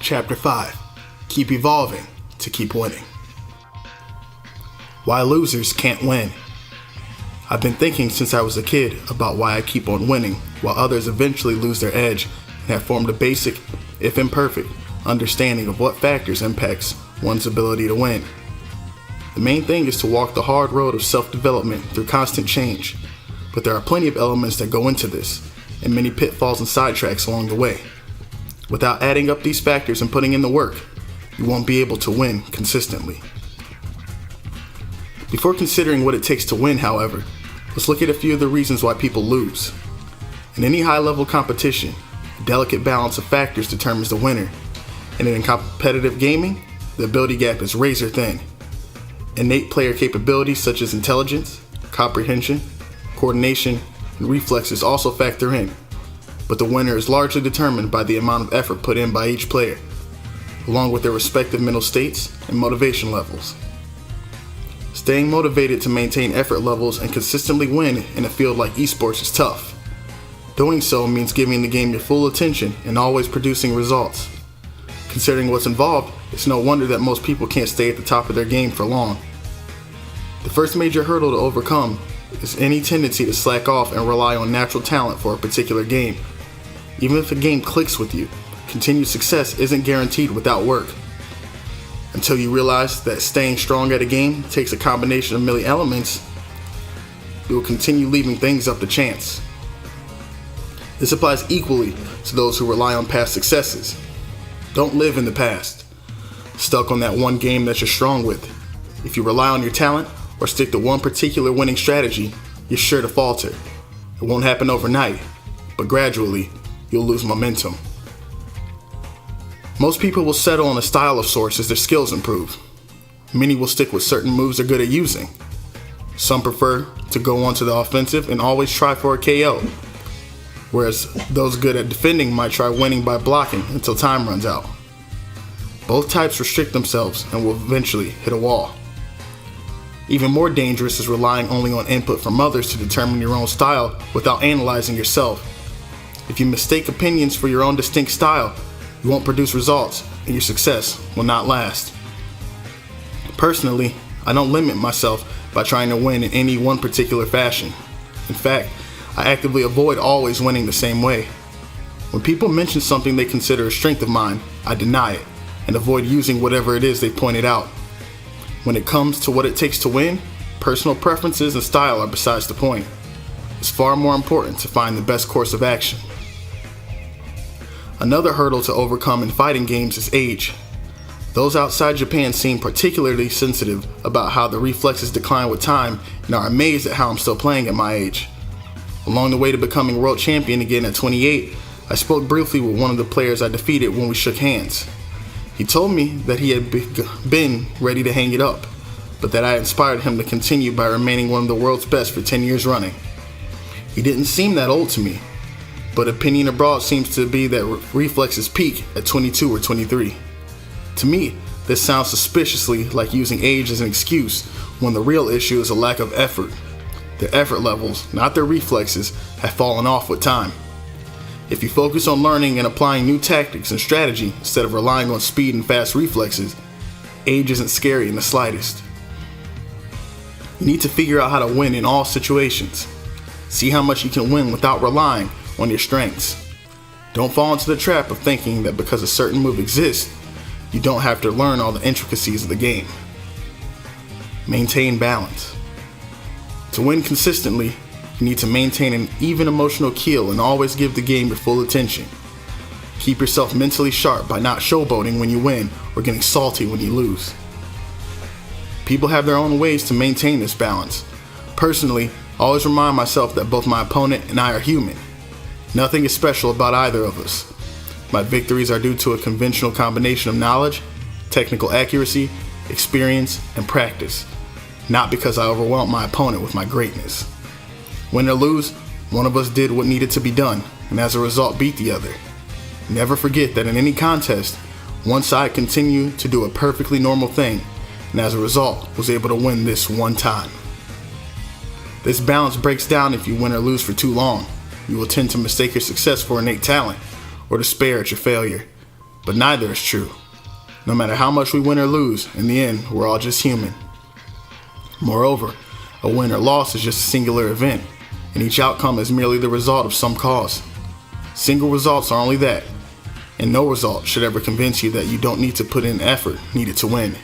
Chapter 5. Keep evolving to keep winning. Why losers can't win. I've been thinking since I was a kid about why I keep on winning while others eventually lose their edge, and have formed a basic, if imperfect, understanding of what factors impacts one's ability to win. The main thing is to walk the hard road of self-development through constant change, but there are plenty of elements that go into this, and many pitfalls and sidetracks along the way. Without adding up these factors and putting in the work, you won't be able to win consistently. Before considering what it takes to win, however, let's look at a few of the reasons why people lose. In any high-level competition, a delicate balance of factors determines the winner, and in competitive gaming, the ability gap is razor thin. Innate player capabilities such as intelligence, comprehension, coordination, and reflexes also factor in, but the winner is largely determined by the amount of effort put in by each player, along with their respective mental states and motivation levels. Staying motivated to maintain effort levels and consistently win in a field like esports is tough. Doing so means giving the game your full attention and always producing results. Considering what's involved, it's no wonder that most people can't stay at the top of their game for long. The first major hurdle to overcome is any tendency to slack off and rely on natural talent for a particular game. Even if a game clicks with you, continued success isn't guaranteed without work. Until you realize that staying strong at a game takes a combination of many elements, you will continue leaving things up to chance. This applies equally to those who rely on past successes. Don't live in the past, stuck on that one game that you're strong with. If you rely on your talent or stick to one particular winning strategy, you're sure to falter. It won't happen overnight, but gradually, you'll lose momentum. Most people will settle on a style of sorts as their skills improve. Many will stick with certain moves they're good at using. Some prefer to go onto the offensive and always try for a KO, whereas those good at defending might try winning by blocking until time runs out. Both types restrict themselves and will eventually hit a wall. Even more dangerous is relying only on input from others to determine your own style without analyzing yourself. If you mistake opinions for your own distinct style, you won't produce results and your success will not last. Personally, I don't limit myself by trying to win in any one particular fashion. In fact, I actively avoid always winning the same way. When people mention something they consider a strength of mine, I deny it and avoid using whatever it is they pointed out. When it comes to what it takes to win, personal preferences and style are besides the point. It's far more important to find the best course of action. Another hurdle to overcome in fighting games is age. Those outside Japan seem particularly sensitive about how the reflexes decline with time and are amazed at how I'm still playing at my age. Along the way to becoming world champion again at 28, I spoke briefly with one of the players I defeated when we shook hands. He told me that he had been ready to hang it up, but that I inspired him to continue by remaining one of the world's best for 10 years running. He didn't seem that old to me, but opinion abroad seems to be that reflexes peak at 22 or 23. To me, this sounds suspiciously like using age as an excuse when the real issue is a lack of effort. Their effort levels, not their reflexes, have fallen off with time. If you focus on learning and applying new tactics and strategy instead of relying on speed and fast reflexes, age isn't scary in the slightest. You need to figure out how to win in all situations. See how much you can win without relying on your strengths. Don't fall into the trap of thinking that because a certain move exists, you don't have to learn all the intricacies of the game. Maintain balance. To win consistently, you need to maintain an even emotional keel and always give the game your full attention. Keep yourself mentally sharp by not showboating when you win or getting salty when you lose. People have their own ways to maintain this balance. Personally, I always remind myself that both my opponent and I are human. Nothing is special about either of us. My victories are due to a conventional combination of knowledge, technical accuracy, experience, and practice, not because I overwhelmed my opponent with my greatness. Win or lose, one of us did what needed to be done, and as a result beat the other. Never forget that in any contest, one side continued to do a perfectly normal thing, and as a result was able to win this one time. This balance breaks down if you win or lose for too long. You will tend to mistake your success for innate talent, or despair at your failure. but neither is true. No matter how much we win or lose, in the end, we're all just human. Moreover, a win or loss is just a singular event, and each outcome is merely the result of some cause. Single results are only that, and no result should ever convince you that you don't need to put in effort needed to win.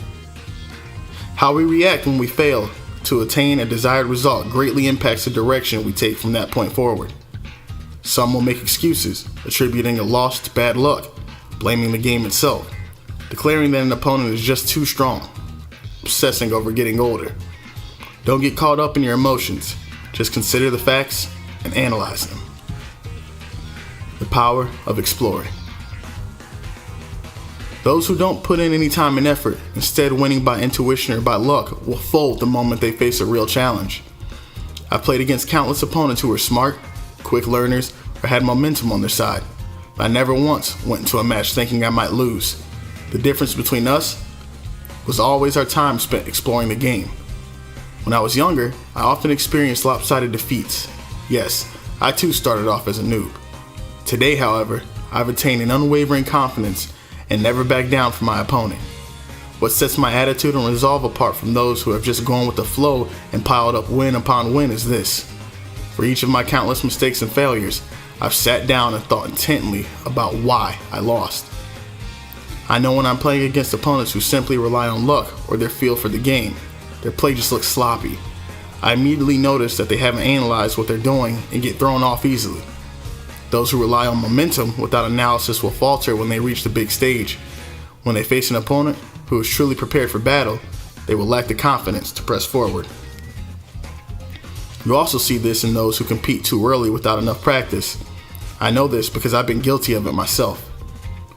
How we react when we fail to attain a desired result greatly impacts the direction we take from that point forward. Some will make excuses, attributing a loss to bad luck, blaming the game itself, declaring that an opponent is just too strong, obsessing over getting older. Don't get caught up in your emotions. Just consider the facts and analyze them. The power of exploring. Those who don't put in any time and effort, instead winning by intuition or by luck, will fold the moment they face a real challenge. I've played against countless opponents who were smart, quick learners, or had momentum on their side, but I never once went into a match thinking I might lose. The difference between us was always our time spent exploring the game. When I was younger, I often experienced lopsided defeats. Yes, I too started off as a noob. Today, however, I've attained an unwavering confidence and never back down from my opponent. What sets my attitude and resolve apart from those who have just gone with the flow and piled up win upon win is this. For each of my countless mistakes and failures, I've sat down and thought intently about why I lost. I know when I'm playing against opponents who simply rely on luck or their feel for the game, their play just looks sloppy. I immediately notice that they haven't analyzed what they're doing and get thrown off easily. Those who rely on momentum without analysis will falter when they reach the big stage. When they face an opponent who is truly prepared for battle, they will lack the confidence to press forward. You also see this in those who compete too early without enough practice. I know this because I've been guilty of it myself.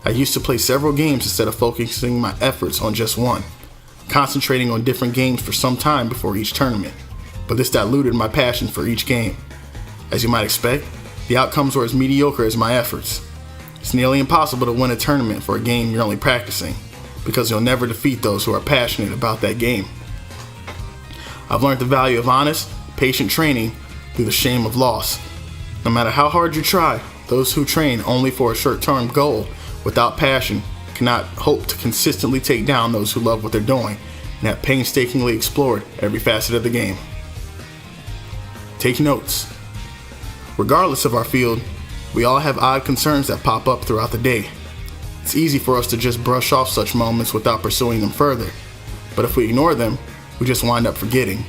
I used to play several games instead of focusing my efforts on just one, concentrating on different games for some time before each tournament, but this diluted my passion for each game. As you might expect, the outcomes were as mediocre as my efforts. It's nearly impossible to win a tournament for a game you're only practicing, because you'll never defeat those who are passionate about that game. I've learned the value of honest, patient training through the shame of loss. No matter how hard you try, those who train only for a short-term goal without passion cannot hope to consistently take down those who love what they're doing and have painstakingly explored every facet of the game. Take notes. Regardless of our field, we all have odd concerns that pop up throughout the day. It's easy for us to just brush off such moments without pursuing them further, but if we ignore them, we just wind up forgetting.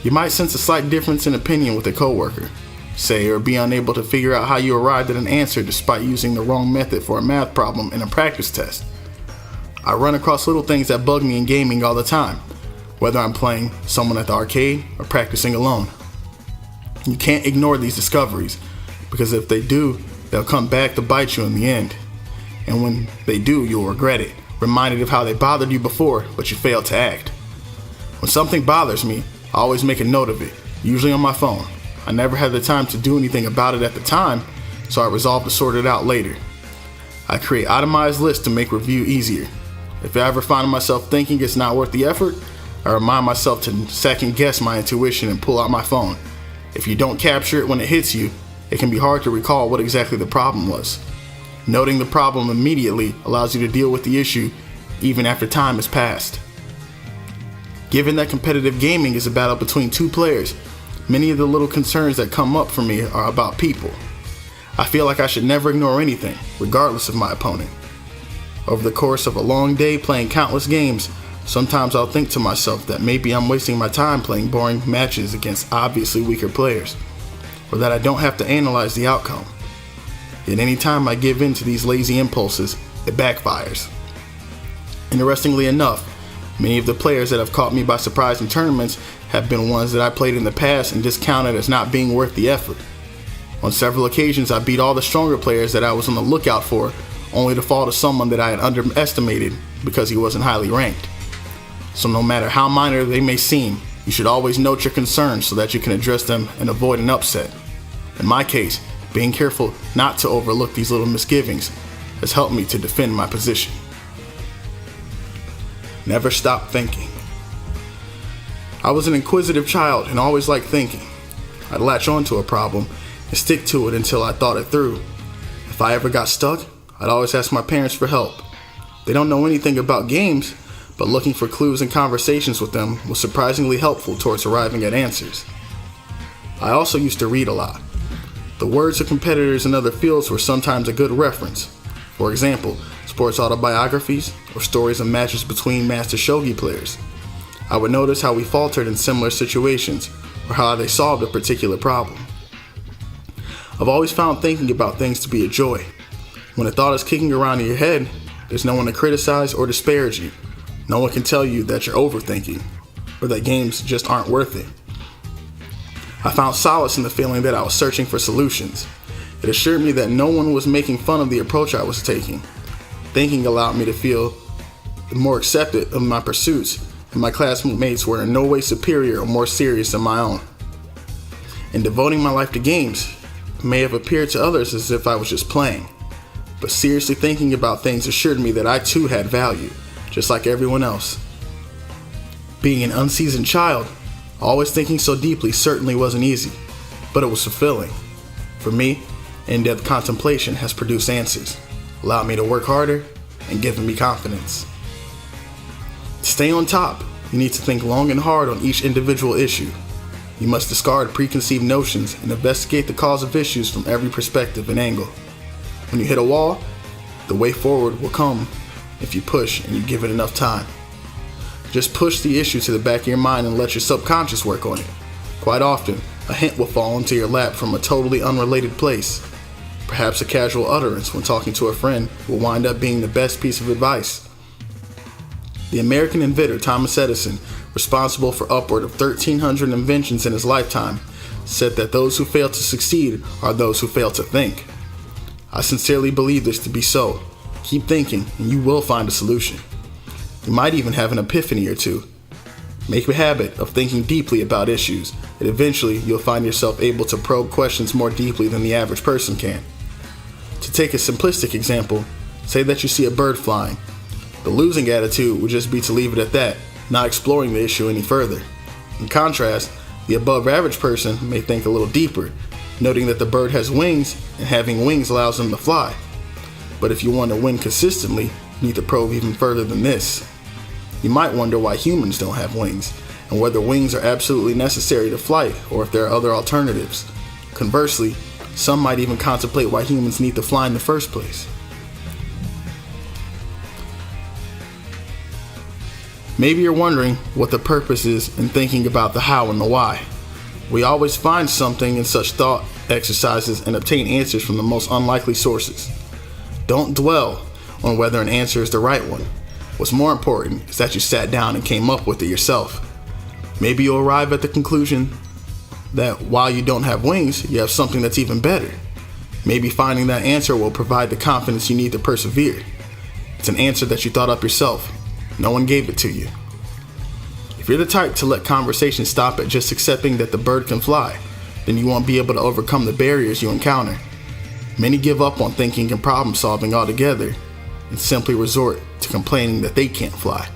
You might sense a slight difference in opinion with a coworker, say, or be unable to figure out how you arrived at an answer despite using the wrong method for a math problem in a practice test. I run across little things that bug me in gaming all the time, whether I'm playing someone at the arcade or practicing alone. You can't ignore these discoveries, because if they do, they'll come back to bite you in the end. And when they do, you'll regret it, reminded of how they bothered you before, but you failed to act. When something bothers me, I always make a note of it, usually on my phone. I never had the time to do anything about it at the time, so I resolve to sort it out later. I create itemized lists to make review easier. If I ever find myself thinking it's not worth the effort, I remind myself to second guess my intuition and pull out my phone. If you don't capture it when it hits you, it can be hard to recall what exactly the problem was. Noting the problem immediately allows you to deal with the issue even after time has passed. Given that competitive gaming is a battle between two players, many of the little concerns that come up for me are about people. I feel like I should never ignore anything, regardless of my opponent. Over the course of a long day playing countless games, sometimes I'll think to myself that maybe I'm wasting my time playing boring matches against obviously weaker players, or that I don't have to analyze the outcome. Yet any time I give in to these lazy impulses, it backfires. Interestingly enough, many of the players that have caught me by surprise in tournaments have been ones that I played in the past and discounted as not being worth the effort. On several occasions, I beat all the stronger players that I was on the lookout for, only to fall to someone that I had underestimated because he wasn't highly ranked. So no matter how minor they may seem, you should always note your concerns so that you can address them and avoid an upset. In my case, being careful not to overlook these little misgivings has helped me to defend my position. Never stop thinking. I was an inquisitive child and always liked thinking. I'd latch onto a problem and stick to it until I thought it through. If I ever got stuck, I'd always ask my parents for help. They don't know anything about games, but looking for clues and conversations with them was surprisingly helpful towards arriving at answers. I also used to read a lot. The words of competitors in other fields were sometimes a good reference. For example, sports autobiographies or stories of matches between master shogi players. I would notice how we faltered in similar situations or how they solved a particular problem. I've always found thinking about things to be a joy. When a thought is kicking around in your head, there's no one to criticize or disparage you. No one can tell you that you're overthinking or that games just aren't worth it. I found solace in the feeling that I was searching for solutions. It assured me that no one was making fun of the approach I was taking. Thinking allowed me to feel more accepted of my pursuits, and my classmates were in no way superior or more serious than my own. In devoting my life to games, it may have appeared to others as if I was just playing, but seriously thinking about things assured me that I too had value, just like everyone else. Being an unseasoned child, always thinking so deeply certainly wasn't easy, but it was fulfilling. For me, in-depth contemplation has produced answers, allowed me to work harder, and given me confidence. To stay on top, you need to think long and hard on each individual issue. You must discard preconceived notions and investigate the cause of issues from every perspective and angle. When you hit a wall, the way forward will come if you push and you give it enough time. Just push the issue to the back of your mind and let your subconscious work on it. Quite often, a hint will fall into your lap from a totally unrelated place. Perhaps a casual utterance when talking to a friend will wind up being the best piece of advice. The American inventor Thomas Edison, responsible for upward of 1,300 inventions in his lifetime, said that those who fail to succeed are those who fail to think. I sincerely believe this to be so. Keep thinking and you will find a solution. You might even have an epiphany or two. Make a habit of thinking deeply about issues, and eventually you'll find yourself able to probe questions more deeply than the average person can. To take a simplistic example, say that you see a bird flying. The losing attitude would just be to leave it at that, not exploring the issue any further. In contrast, the above average person may think a little deeper, noting that the bird has wings and having wings allows them to fly. But if you want to win consistently, you need to probe even further than this. You might wonder why humans don't have wings, and whether wings are absolutely necessary to flight or if there are other alternatives. Conversely, some might even contemplate why humans need to fly in the first place. Maybe you're wondering what the purpose is in thinking about the how and the why. We always find something in such thought exercises and obtain answers from the most unlikely sources. Don't dwell on whether an answer is the right one. What's more important is that you sat down and came up with it yourself. Maybe you'll arrive at the conclusion that while you don't have wings, you have something that's even better. Maybe finding that answer will provide the confidence you need to persevere. It's an answer that you thought up yourself. No one gave it to you. If you're the type to let conversation stop at just accepting that the bird can fly, then you won't be able to overcome the barriers you encounter. Many give up on thinking and problem solving altogether and simply resort to complaining that they can't fly.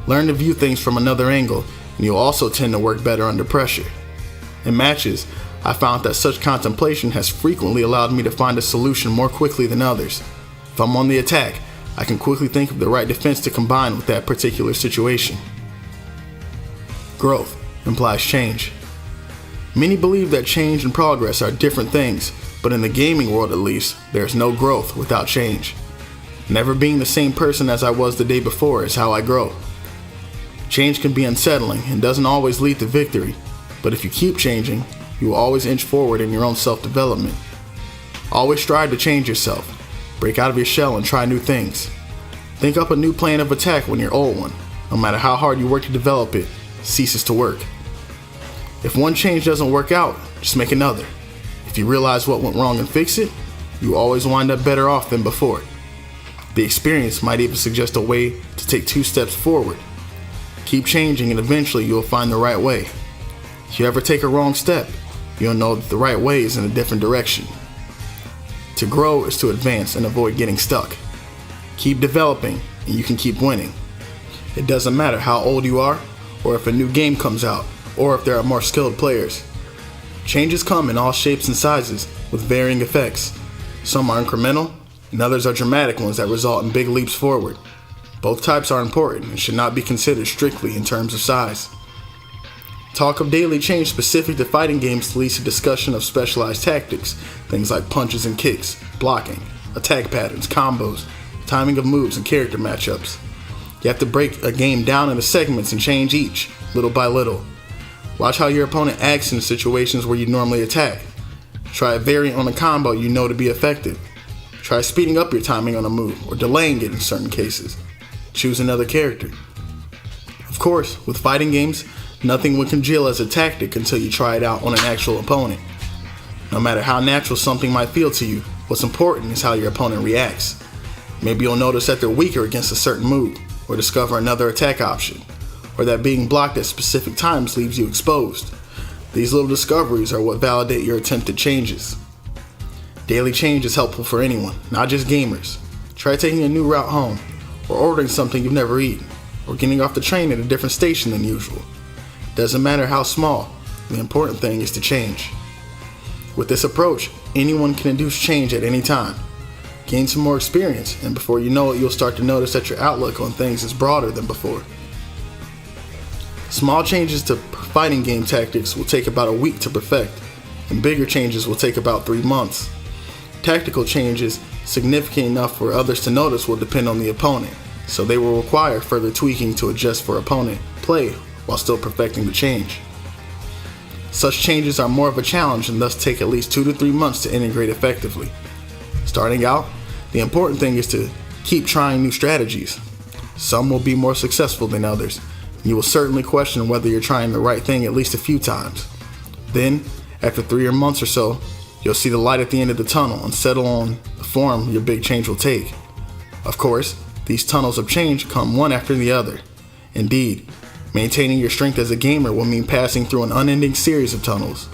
Learn to view things from another angle, and you'll also tend to work better under pressure. In matches, I found that such contemplation has frequently allowed me to find a solution more quickly than others. If I'm on the attack, I can quickly think of the right defense to combine with that particular situation. Growth implies change. Many believe that change and progress are different things, but in the gaming world at least, there's no growth without change. Never being the same person as I was the day before is how I grow. Change can be unsettling and doesn't always lead to victory, but if you keep changing, you will always inch forward in your own self-development. Always strive to change yourself. Break out of your shell and try new things. Think up a new plan of attack when your old one, no matter how hard you work to develop it, ceases to work. If one change doesn't work out, just make another. If you realize what went wrong and fix it, you always wind up better off than before. The experience might even suggest a way to take 2 steps forward. Keep changing and eventually you'll find the right way. If you ever take a wrong step, you'll know that the right way is in a different direction. To grow is to advance and avoid getting stuck. Keep developing and you can keep winning. It doesn't matter how old you are, or if a new game comes out, or if there are more skilled players. Changes come in all shapes and sizes with varying effects. Some are incremental, and others are dramatic ones that result in big leaps forward. Both types are important and should not be considered strictly in terms of size. Talk of daily change specific to fighting games leads to discussion of specialized tactics, things like punches and kicks, blocking, attack patterns, combos, timing of moves, and character matchups. You have to break a game down into segments and change each, little by little. Watch how your opponent acts in situations where you normally attack. Try a variant on a combo you know to be effective. Try speeding up your timing on a move or delaying it in certain cases. Choose another character. Of course, with fighting games, nothing would congeal as a tactic until you try it out on an actual opponent. No matter how natural something might feel to you, what's important is how your opponent reacts. Maybe you'll notice that they're weaker against a certain move, or discover another attack option, or that being blocked at specific times leaves you exposed. These little discoveries are what validate your attempted changes. Daily change is helpful for anyone, not just gamers. Try taking a new route home, or ordering something you've never eaten, or getting off the train at a different station than usual. Doesn't matter how small, the important thing is to change. With this approach, anyone can induce change at any time. Gain some more experience, and before you know it, you'll start to notice that your outlook on things is broader than before. Small changes to fighting game tactics will take about a week to perfect, and bigger changes will take about 3 months. Tactical changes significant enough for others to notice will depend on the opponent, so they will require further tweaking to adjust for opponent play while still perfecting the change. Such changes are more of a challenge and thus take at least 2 to 3 months to integrate effectively. Starting out, the important thing is to keep trying new strategies. Some will be more successful than others. You will certainly question whether you're trying the right thing at least a few times. Then, after 3 months or so, you'll see the light at the end of the tunnel and settle on the form your big change will take. Of course, these tunnels of change come one after the other. Indeed, maintaining your strength as a gamer will mean passing through an unending series of tunnels.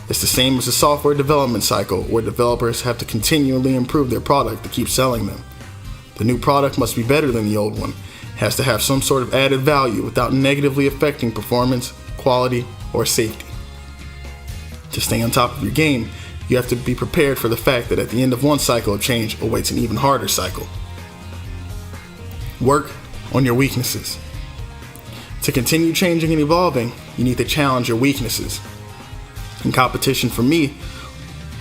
It's the same as a software development cycle where developers have to continually improve their product to keep selling them. The new product must be better than the old one. It has to have some sort of added value without negatively affecting performance, quality, or safety. To stay on top of your game, you have to be prepared for the fact that at the end of one cycle of change awaits an even harder cycle. Work on your weaknesses. To continue changing and evolving, you need to challenge your weaknesses. In competition for me,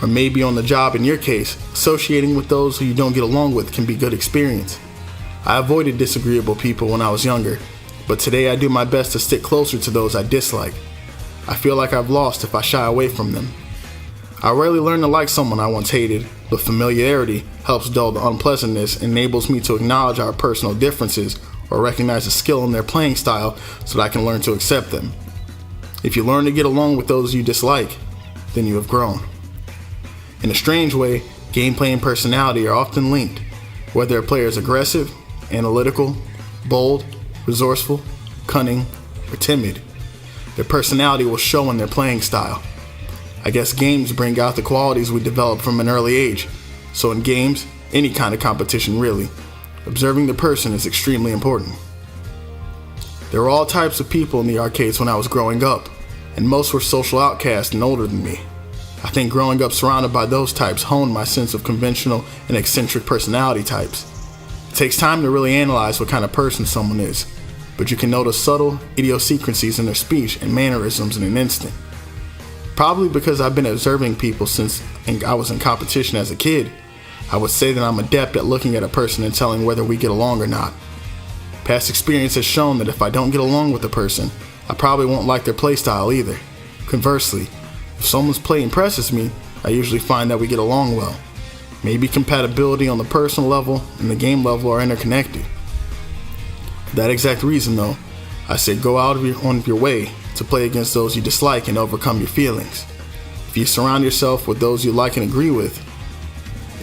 or maybe on the job in your case, associating with those who you don't get along with can be good experience. I avoided disagreeable people when I was younger, but today I do my best to stick closer to those I dislike. I feel like I've lost if I shy away from them. I rarely learn to like someone I once hated, but familiarity helps dull the unpleasantness and enables me to acknowledge our personal differences or recognize a skill in their playing style so that I can learn to accept them. If you learn to get along with those you dislike, then you have grown. In a strange way, gameplay and personality are often linked, whether a player is aggressive, analytical, bold, resourceful, cunning, or timid. Their personality will show in their playing style. I guess games bring out the qualities we develop from an early age, so in games, any kind of competition really, observing the person is extremely important. There were all types of people in the arcades when I was growing up, and most were social outcasts and older than me. I think growing up surrounded by those types honed my sense of conventional and eccentric personality types. It takes time to really analyze what kind of person someone is, but you can notice subtle idiosyncrasies in their speech and mannerisms in an instant. Probably because I've been observing people since I was in competition as a kid, I would say that I'm adept at looking at a person and telling whether we get along or not. Past experience has shown that if I don't get along with a person, I probably won't like their playstyle either. Conversely, if someone's play impresses me, I usually find that we get along well. Maybe compatibility on the personal level and the game level are interconnected. For that exact reason though, I say go out on your way to play against those you dislike and overcome your feelings. If you surround yourself with those you like and agree with,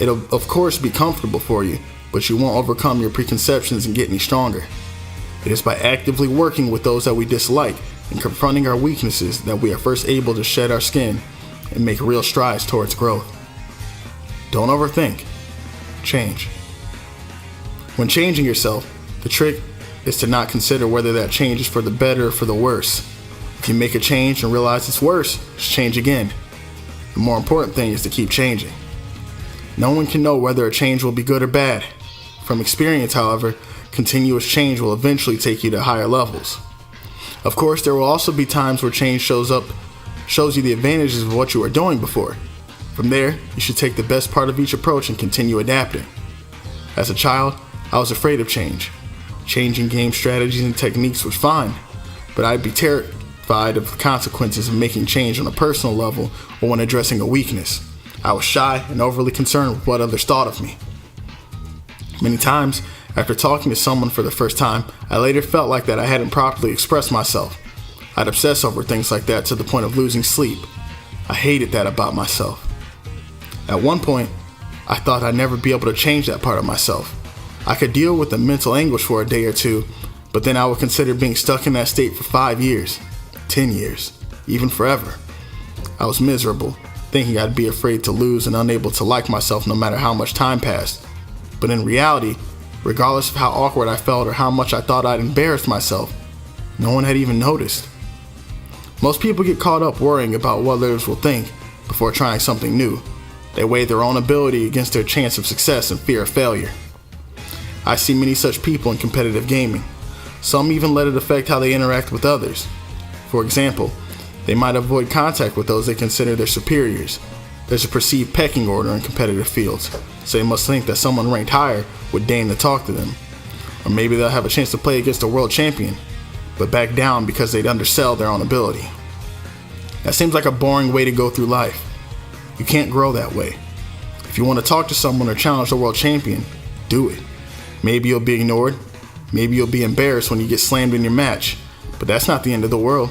it'll of course be comfortable for you, but you won't overcome your preconceptions and get any stronger. It is by actively working with those that we dislike and confronting our weaknesses that we are first able to shed our skin and make real strides towards growth. Don't overthink. Change. When changing yourself, the trick is to not consider whether that change is for the better or for the worse. If you make a change and realize it's worse, just change again. The more important thing is to keep changing. No one can know whether a change will be good or bad. From experience, however, continuous change will eventually take you to higher levels. Of course, there will also be times where change shows you the advantages of what you were doing before. From there, you should take the best part of each approach and continue adapting. As a child, I was afraid of change. Changing game strategies and techniques was fine, but I'd be terrified of the consequences of making change on a personal level or when addressing a weakness. I was shy and overly concerned with what others thought of me. Many times, after talking to someone for the first time, I later felt like that I hadn't properly expressed myself. I'd obsess over things like that to the point of losing sleep. I hated that about myself. At one point, I thought I'd never be able to change that part of myself. I could deal with the mental anguish for a day or two, but then I would consider being stuck in that state for 5 years, 10 years, even forever. I was miserable, thinking I'd be afraid to lose and unable to like myself no matter how much time passed. But in reality, regardless of how awkward I felt or how much I thought I'd embarrassed myself, no one had even noticed. Most people get caught up worrying about what others will think before trying something new. They weigh their own ability against their chance of success and fear of failure. I see many such people in competitive gaming. Some even let it affect how they interact with others. For example, they might avoid contact with those they consider their superiors. There's a perceived pecking order in competitive fields, so they must think that someone ranked higher would deign to talk to them. Or maybe they'll have a chance to play against a world champion, but back down because they'd undersell their own ability. That seems like a boring way to go through life. You can't grow that way. If you want to talk to someone or challenge the world champion, do it. Maybe you'll be ignored. Maybe you'll be embarrassed when you get slammed in your match, but that's not the end of the world.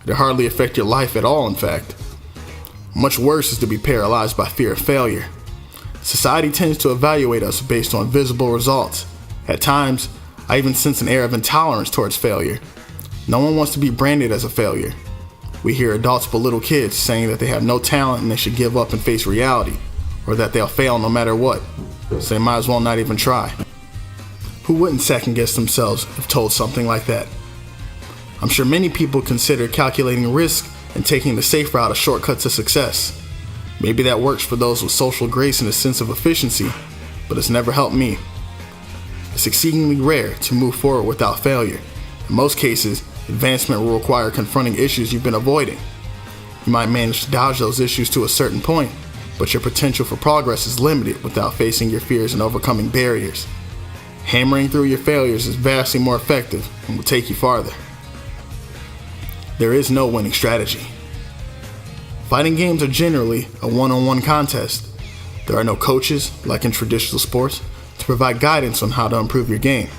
It'll hardly affect your life at all, in fact. Much worse is to be paralyzed by fear of failure. Society tends to evaluate us based on visible results. At times, I even sense an air of intolerance towards failure. No one wants to be branded as a failure. We hear adults belittle kids, saying that they have no talent and they should give up and face reality, or that they'll fail no matter what, so they might as well not even try. Who wouldn't second guess themselves if told something like that? I'm sure many people consider calculating risk and taking the safe route a shortcut to success. Maybe that works for those with social grace and a sense of efficiency, but it's never helped me. It's exceedingly rare to move forward without failure. In most cases, advancement will require confronting issues you've been avoiding. You might manage to dodge those issues to a certain point, but your potential for progress is limited without facing your fears and overcoming barriers. Hammering through your failures is vastly more effective and will take you farther. There is no winning strategy. Fighting games are generally a one-on-one contest. There are no coaches, like in traditional sports, to provide guidance on how to improve your game.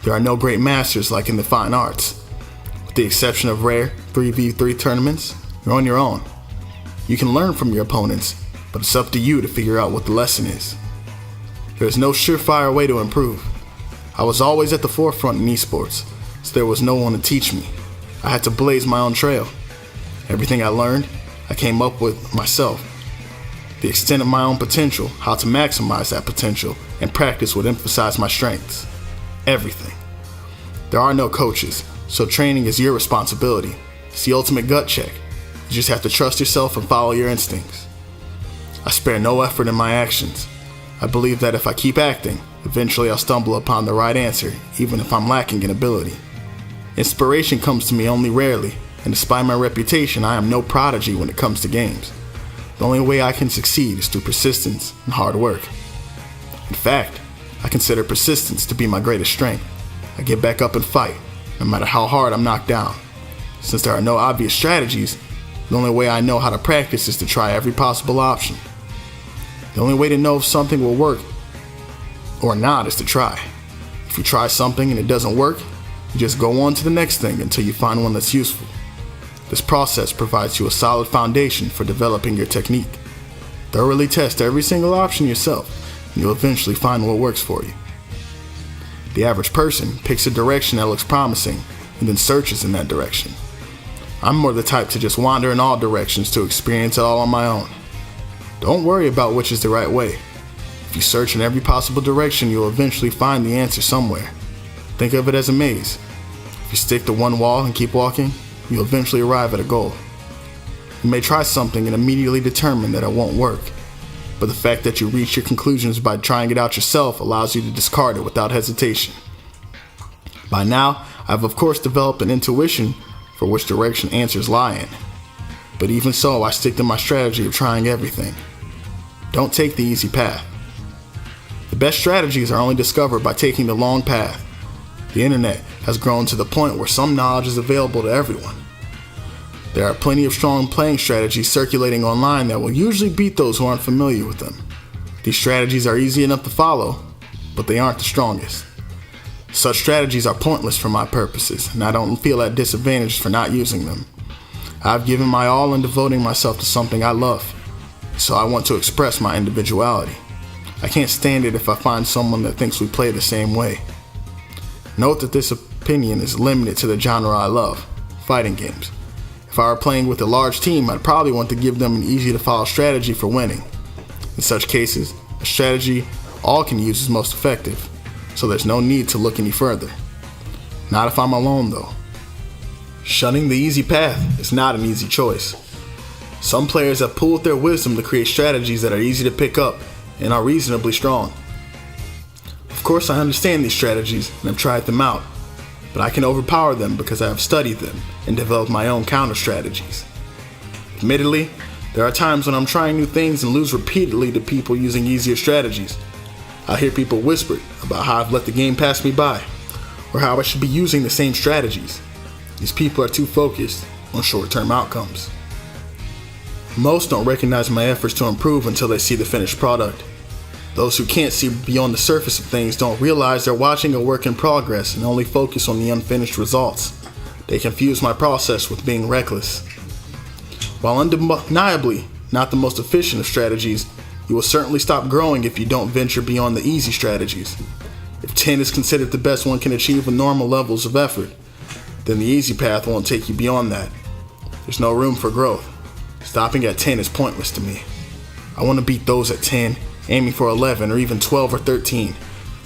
There are no great masters like in the fine arts. With the exception of rare 3v3 tournaments, you're on your own. You can learn from your opponents, but it's up to you to figure out what the lesson is. There is no surefire way to improve. I was always at the forefront in esports, so there was no one to teach me. I had to blaze my own trail. Everything I learned, I came up with myself. The extent of my own potential, how to maximize that potential, and practice would emphasize my strengths. Everything. There are no coaches, so training is your responsibility. It's the ultimate gut check. You just have to trust yourself and follow your instincts. I spare no effort in my actions. I believe that if I keep acting, eventually I'll stumble upon the right answer, even if I'm lacking in ability. Inspiration comes to me only rarely, and despite my reputation, I am no prodigy when it comes to games. The only way I can succeed is through persistence and hard work. In fact, I consider persistence to be my greatest strength. I get back up and fight, no matter how hard I'm knocked down. Since there are no obvious strategies, the only way I know how to practice is to try every possible option. The only way to know if something will work or not is to try. If you try something and it doesn't work, you just go on to the next thing until you find one that's useful. This process provides you a solid foundation for developing your technique. Thoroughly test every single option yourself, and you'll eventually find what works for you. The average person picks a direction that looks promising and then searches in that direction. I'm more the type to just wander in all directions to experience it all on my own. Don't worry about which is the right way. If you search in every possible direction, you'll eventually find the answer somewhere. Think of it as a maze. If you stick to one wall and keep walking, you'll eventually arrive at a goal. You may try something and immediately determine that it won't work. but the fact that you reach your conclusions by trying it out yourself allows you to discard it without hesitation. By now, I've of course developed an intuition for which direction answers lie in. But even so, I stick to my strategy of trying everything. Don't take the easy path. The best strategies are only discovered by taking the long path. The internet has grown to the point where some knowledge is available to everyone. There are plenty of strong playing strategies circulating online that will usually beat those who aren't familiar with them. These strategies are easy enough to follow, but they aren't the strongest. Such strategies are pointless for my purposes, and I don't feel at disadvantage for not using them. I've given my all in devoting myself to something I love, so I want to express my individuality. I can't stand it if I find someone that thinks we play the same way. Note that this opinion is limited to the genre I love, fighting games. If I were playing with a large team, I'd probably want to give them an easy to follow strategy for winning. In such cases, a strategy all can use is most effective, so there's no need to look any further. Not if I'm alone though. Shunning the easy path is not an easy choice. Some players have pooled their wisdom to create strategies that are easy to pick up and are reasonably strong. Of course, I understand these strategies and have tried them out, but I can overpower them because I have studied them and developed my own counter strategies. Admittedly, there are times when I'm trying new things and lose repeatedly to people using easier strategies. I hear people whisper about how I've let the game pass me by, or how I should be using the same strategies. These people are too focused on short-term outcomes. Most don't recognize my efforts to improve until they see the finished product. Those who can't see beyond the surface of things don't realize they're watching a work in progress and only focus on the unfinished results. They confuse my process with being reckless. While undeniably not the most efficient of strategies, you will certainly stop growing if you don't venture beyond the easy strategies. If 10 is considered the best one can achieve with normal levels of effort, then the easy path won't take you beyond that. There's no room for growth. Stopping at 10 is pointless to me. I want to beat those at 10, aiming for 11 or even 12 or 13.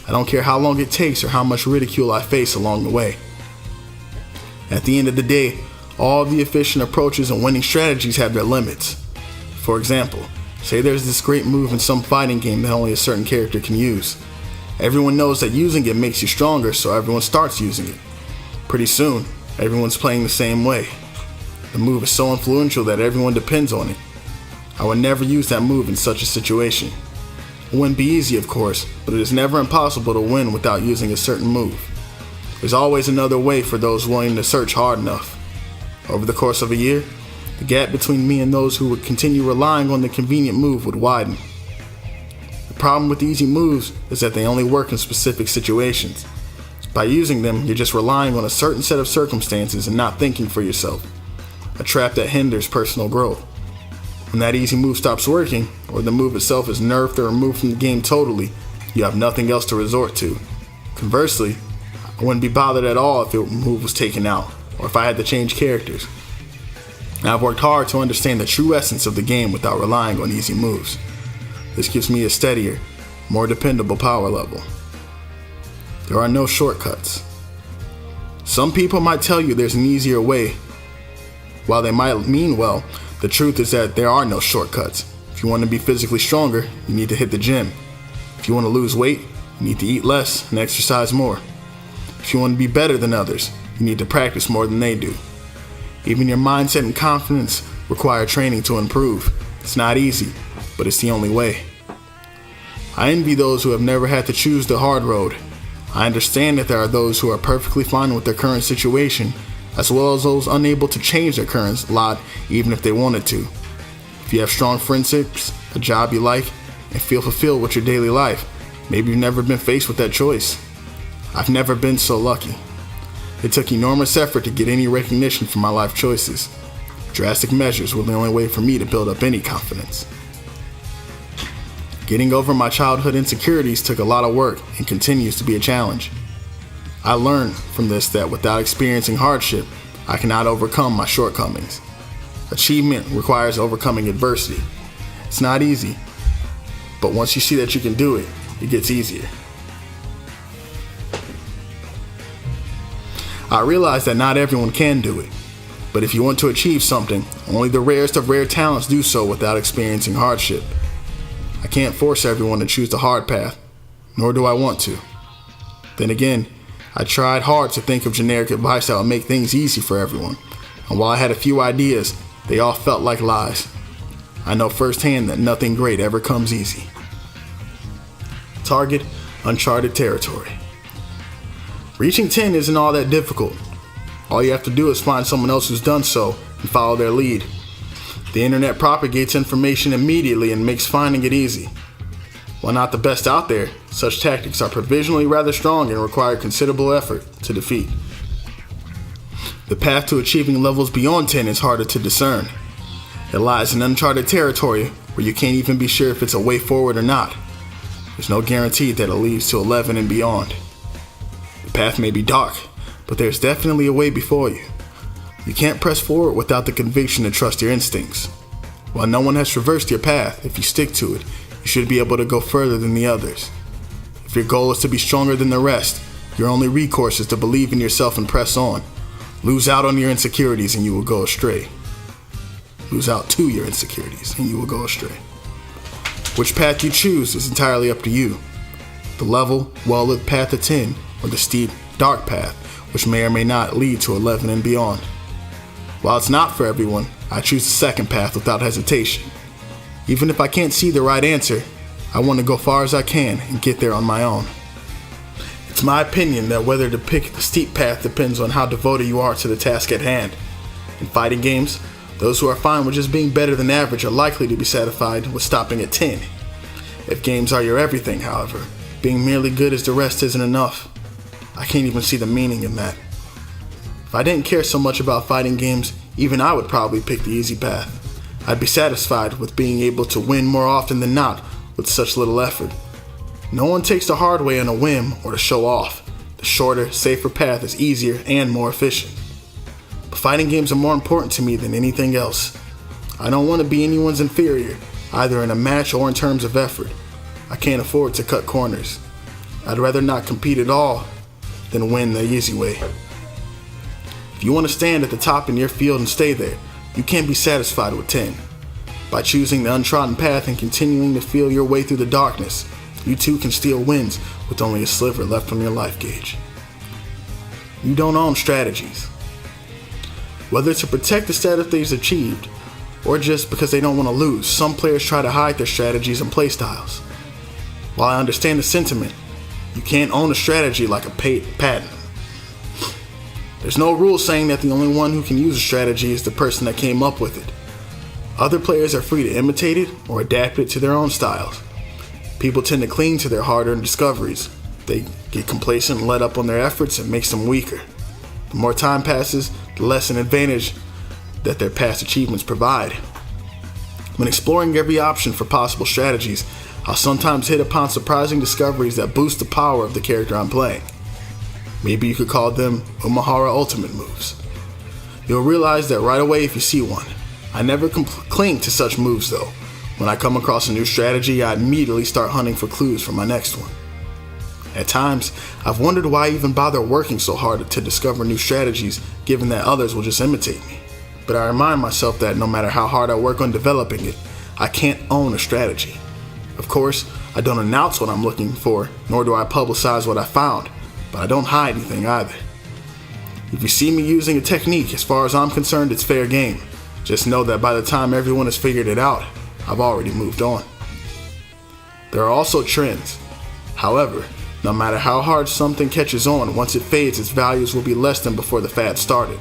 I don't care how long it takes or how much ridicule I face along the way. At the end of the day, all of the efficient approaches and winning strategies have their limits. For example, say there's this great move in some fighting game that only a certain character can use. Everyone knows that using it makes you stronger, so everyone starts using it. Pretty soon, everyone's playing the same way. The move is so influential that everyone depends on it. I would never use that move in such a situation. It wouldn't be easy, of course, but it is never impossible to win without using a certain move. There's always another way for those willing to search hard enough. Over the course of a year, the gap between me and those who would continue relying on the convenient move would widen. The problem with easy moves is that they only work in specific situations. By using them, you're just relying on a certain set of circumstances and not thinking for yourself. A trap that hinders personal growth. When that easy move stops working, or the move itself is nerfed or removed from the game totally, you have nothing else to resort to. Conversely, I wouldn't be bothered at all if the move was taken out, or if I had to change characters. I've worked hard to understand the true essence of the game without relying on easy moves. This gives me a steadier, more dependable power level. There are no shortcuts. Some people might tell you there's an easier way. While they might mean well, the truth is that there are no shortcuts. If you want to be physically stronger, you need to hit the gym. If you want to lose weight, you need to eat less and exercise more. If you want to be better than others, you need to practice more than they do. Even your mindset and confidence require training to improve. It's not easy, but it's the only way. I envy those who have never had to choose the hard road. I understand that there are those who are perfectly fine with their current situation, as well as those unable to change their current lot even if they wanted to. If you have strong friendships, a job you like, and feel fulfilled with your daily life, maybe you've never been faced with that choice. I've never been so lucky. It took enormous effort to get any recognition for my life choices. Drastic measures were the only way for me to build up any confidence. Getting over my childhood insecurities took a lot of work and continues to be a challenge. I learned from this that without experiencing hardship, I cannot overcome my shortcomings. Achievement requires overcoming adversity. It's not easy, but once you see that you can do it, it gets easier. I realize that not everyone can do it, but if you want to achieve something, only the rarest of rare talents do so without experiencing hardship. I can't force everyone to choose the hard path, nor do I want to. Then again, I tried hard to think of generic advice that would make things easy for everyone, and while I had a few ideas, they all felt like lies. I know firsthand that nothing great ever comes easy. Target uncharted territory. Reaching 10 isn't all that difficult. All you have to do is find someone else who's done so and follow their lead. The internet propagates information immediately and makes finding it easy. While not the best out there, such tactics are provisionally rather strong and require considerable effort to defeat. The path to achieving levels beyond 10 is harder to discern. It lies in uncharted territory where you can't even be sure if it's a way forward or not. There's no guarantee that it leads to 11 and beyond. The path may be dark, but there's definitely a way before you. You can't press forward without the conviction to trust your instincts. While no one has traversed your path, if you stick to it, you should be able to go further than the others. If your goal is to be stronger than the rest, your only recourse is to believe in yourself and press on. Lose out on your insecurities and you will go astray. Lose out to your insecurities and you will go astray. Which path you choose is entirely up to you. The level, well-lit path to 10, or the steep, dark path, which may or may not lead to 11 and beyond. While it's not for everyone, I choose the second path without hesitation. Even if I can't see the right answer, I want to go far as I can and get there on my own. It's my opinion that whether to pick the steep path depends on how devoted you are to the task at hand. In fighting games, those who are fine with just being better than average are likely to be satisfied with stopping at 10. If games are your everything, however, being merely good as the rest isn't enough. I can't even see the meaning in that. If I didn't care so much about fighting games, even I would probably pick the easy path. I'd be satisfied with being able to win more often than not with such little effort. No one takes the hard way on a whim or to show off. The shorter, safer path is easier and more efficient. But fighting games are more important to me than anything else. I don't want to be anyone's inferior, either in a match or in terms of effort. I can't afford to cut corners. I'd rather not compete at all than win the easy way. If you want to stand at the top in your field and stay there, you can't be satisfied with 10. By choosing the untrodden path and continuing to feel your way through the darkness, you too can steal wins with only a sliver left on your life gauge. You don't own strategies. Whether to protect the status they've achieved, or just because they don't want to lose, some players try to hide their strategies and playstyles. While I understand the sentiment, you can't own a strategy like a patent. There's no rule saying that the only one who can use a strategy is the person that came up with it. Other players are free to imitate it or adapt it to their own styles. People tend to cling to their hard-earned discoveries. They get complacent and let up on their efforts and makes them weaker. The more time passes, the less an advantage that their past achievements provide. When exploring every option for possible strategies, I'll sometimes hit upon surprising discoveries that boost the power of the character I'm playing. Maybe you could call them Umahara ultimate moves. You'll realize that right away if you see one. I never cling to such moves though. When I come across a new strategy, I immediately start hunting for clues for my next one. At times, I've wondered why I even bother working so hard to discover new strategies, given that others will just imitate me. But I remind myself that no matter how hard I work on developing it, I can't own a strategy. Of course, I don't announce what I'm looking for, nor do I publicize what I found, but I don't hide anything either. If you see me using a technique, as far as I'm concerned, it's fair game. Just know that by the time everyone has figured it out, I've already moved on. There are also trends. However, no matter how hard something catches on, once it fades, its values will be less than before the fad started.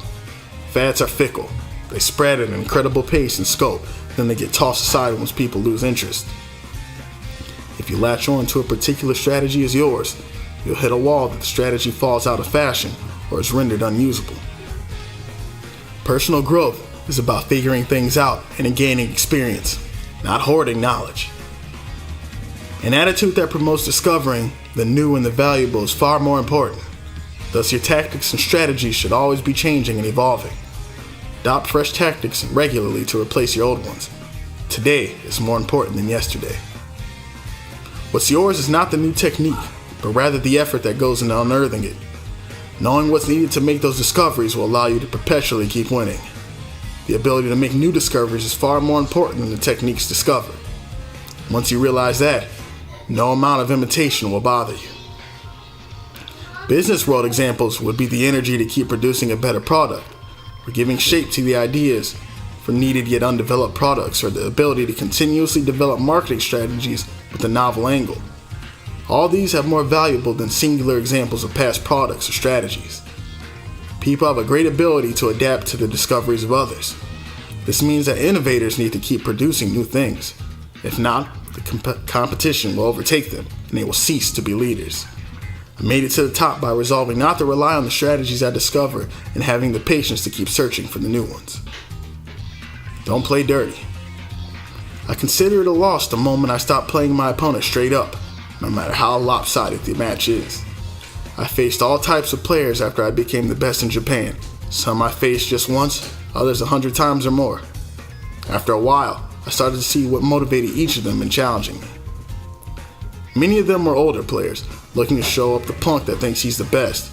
Fads are fickle. They spread at an incredible pace and scope, then they get tossed aside once people lose interest. If you latch on to a particular strategy as yours, you'll hit a wall that the strategy falls out of fashion or is rendered unusable. Personal growth is about figuring things out and gaining experience, not hoarding knowledge. An attitude that promotes discovering the new and the valuable is far more important. Thus, your tactics and strategies should always be changing and evolving. Adopt fresh tactics regularly to replace your old ones. Today is more important than yesterday. What's yours is not the new technique, but rather the effort that goes into unearthing it. Knowing what's needed to make those discoveries will allow you to perpetually keep winning. The ability to make new discoveries is far more important than the techniques discovered. Once you realize that, no amount of imitation will bother you. Business world examples would be the energy to keep producing a better product, or giving shape to the ideas for needed yet undeveloped products, or the ability to continuously develop marketing strategies with a novel angle. All these have more valuable than singular examples of past products or strategies. People have a great ability to adapt to the discoveries of others. This means that innovators need to keep producing new things. If not, the competition will overtake them and they will cease to be leaders. I made it to the top by resolving not to rely on the strategies I discover and having the patience to keep searching for the new ones. Don't play dirty. I consider it a loss the moment I stop playing my opponent straight up, no matter how lopsided the match is. I faced all types of players after I became the best in Japan. Some I faced just once, others 100 times or more. After a while, I started to see what motivated each of them in challenging me. Many of them were older players, looking to show up the punk that thinks he's the best.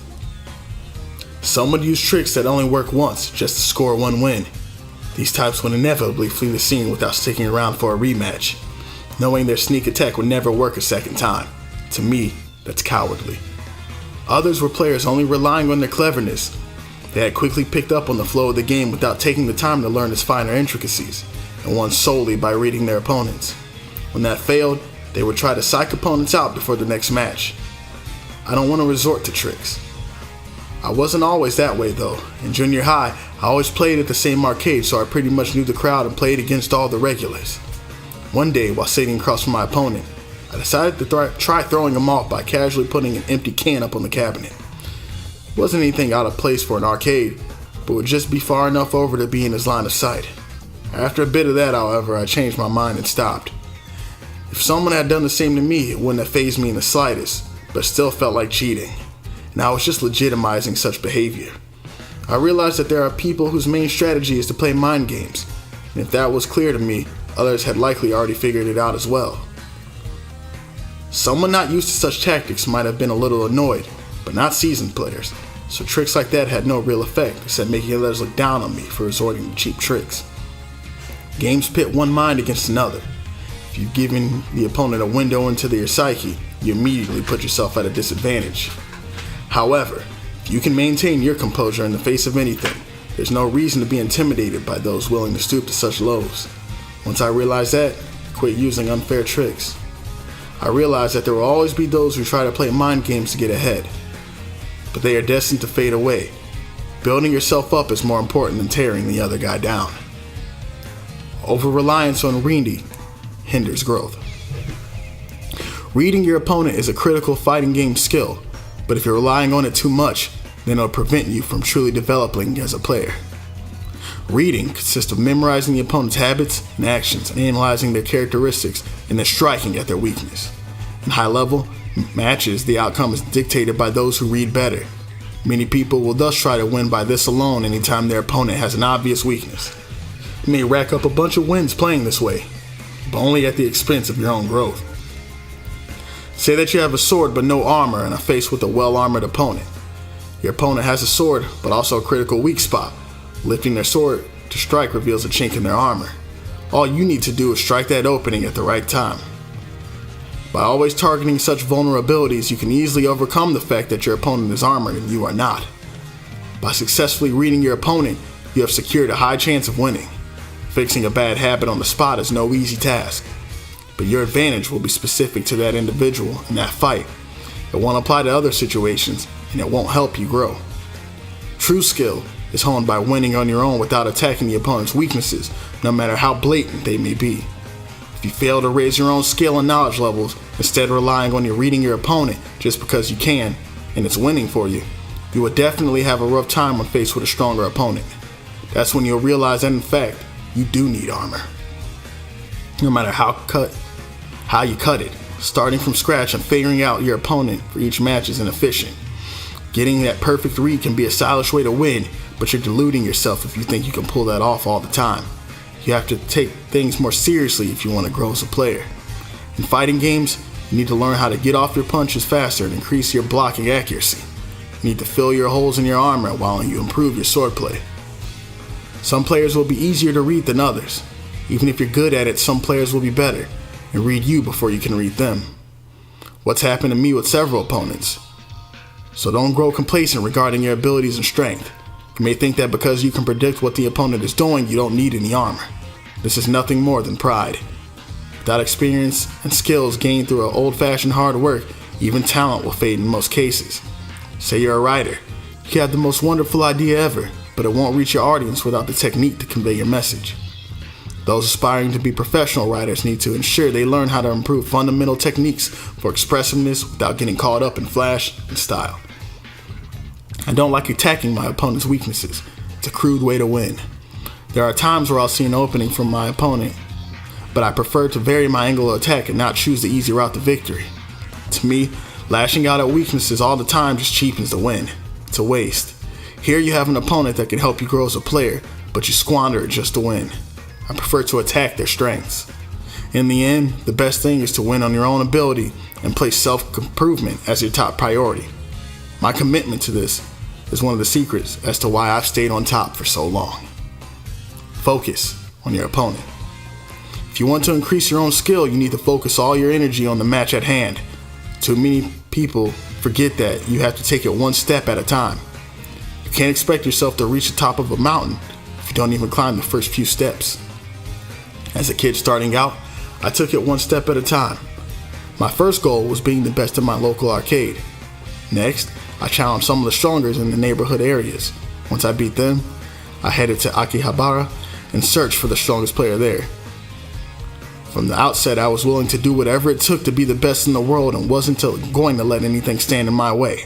Some would use tricks that only work once, just to score one win. These types would inevitably flee the scene without sticking around for a rematch, knowing their sneak attack would never work a second time. To me, that's cowardly. Others were players only relying on their cleverness. They had quickly picked up on the flow of the game without taking the time to learn its finer intricacies, and won solely by reading their opponents. When that failed, they would try to psych opponents out before the next match. I don't want to resort to tricks. I wasn't always that way though. In junior high, I always played at the same arcade, so I pretty much knew the crowd and played against all the regulars. One day, while sitting across from my opponent, I decided to try throwing him off by casually putting an empty can up on the cabinet. It wasn't anything out of place for an arcade, but would just be far enough over to be in his line of sight. After a bit of that, however, I changed my mind and stopped. If someone had done the same to me, it wouldn't have fazed me in the slightest, but still felt like cheating, and I was just legitimizing such behavior. I realized that there are people whose main strategy is to play mind games, and if that was clear to me, others had likely already figured it out as well. Someone not used to such tactics might have been a little annoyed, but not seasoned players, so tricks like that had no real effect except making others look down on me for resorting to cheap tricks. Games pit one mind against another. If you've given the opponent a window into their psyche, you immediately put yourself at a disadvantage. However, if you can maintain your composure in the face of anything, there's no reason to be intimidated by those willing to stoop to such lows. Once I realized that, I quit using unfair tricks. I realized that there will always be those who try to play mind games to get ahead, but they are destined to fade away. Building yourself up is more important than tearing the other guy down. Over-reliance on reading hinders growth. Reading your opponent is a critical fighting game skill, but if you're relying on it too much, then it'll prevent you from truly developing as a player. Reading consists of memorizing the opponent's habits and actions and analyzing their characteristics and then striking at their weakness. In high-level matches, the outcome is dictated by those who read better. Many people will thus try to win by this alone anytime their opponent has an obvious weakness. You may rack up a bunch of wins playing this way, but only at the expense of your own growth. Say that you have a sword but no armor and are faced with a well-armored opponent. Your opponent has a sword but also a critical weak spot. Lifting their sword to strike reveals a chink in their armor. All you need to do is strike that opening at the right time. By always targeting such vulnerabilities, you can easily overcome the fact that your opponent is armored and you are not. By successfully reading your opponent, you have secured a high chance of winning. Fixing a bad habit on the spot is no easy task, but your advantage will be specific to that individual in that fight. It won't apply to other situations, and it won't help you grow. True skill is honed by winning on your own without attacking the opponent's weaknesses, no matter how blatant they may be. If you fail to raise your own skill and knowledge levels, instead of relying on you reading your opponent just because you can, and it's winning for you, you will definitely have a rough time when faced with a stronger opponent. That's when you'll realize that in fact, you do need armor. No matter how you cut it, starting from scratch and figuring out your opponent for each match is inefficient. Getting that perfect read can be a stylish way to win, but you're deluding yourself if you think you can pull that off all the time. You have to take things more seriously if you want to grow as a player. In fighting games, you need to learn how to get off your punches faster and increase your blocking accuracy. You need to fill your holes in your armor while you improve your swordplay. Some players will be easier to read than others. Even if you're good at it, some players will be better. and read you before you can read them. What's happened to me with several opponents. So don't grow complacent regarding your abilities and strength. You may think that because you can predict what the opponent is doing, you don't need any armor. This is nothing more than pride. Without experience and skills gained through old-fashioned hard work, even talent will fade in most cases. Say you're a writer. You have the most wonderful idea ever, but it won't reach your audience without the technique to convey your message. Those aspiring to be professional writers need to ensure they learn how to improve fundamental techniques for expressiveness without getting caught up in flash and style. I don't like attacking my opponent's weaknesses. It's a crude way to win. There are times where I'll see an opening from my opponent, but I prefer to vary my angle of attack and not choose the easy route to victory. To me, lashing out at weaknesses all the time just cheapens the win. It's a waste. Here you have an opponent that can help you grow as a player, but you squander it just to win. I prefer to attack their strengths. In the end, the best thing is to win on your own ability and place self-improvement as your top priority. My commitment to this is one of the secrets as to why I've stayed on top for so long. Focus on your opponent. If you want to increase your own skill, you need to focus all your energy on the match at hand. Too many people forget that you have to take it one step at a time. You can't expect yourself to reach the top of a mountain if you don't even climb the first few steps. As a kid starting out, I took it one step at a time. My first goal was being the best in my local arcade. Next, I challenged some of the strongest in the neighborhood areas. Once I beat them, I headed to Akihabara and searched for the strongest player there. From the outset, I was willing to do whatever it took to be the best in the world and wasn't going to let anything stand in my way.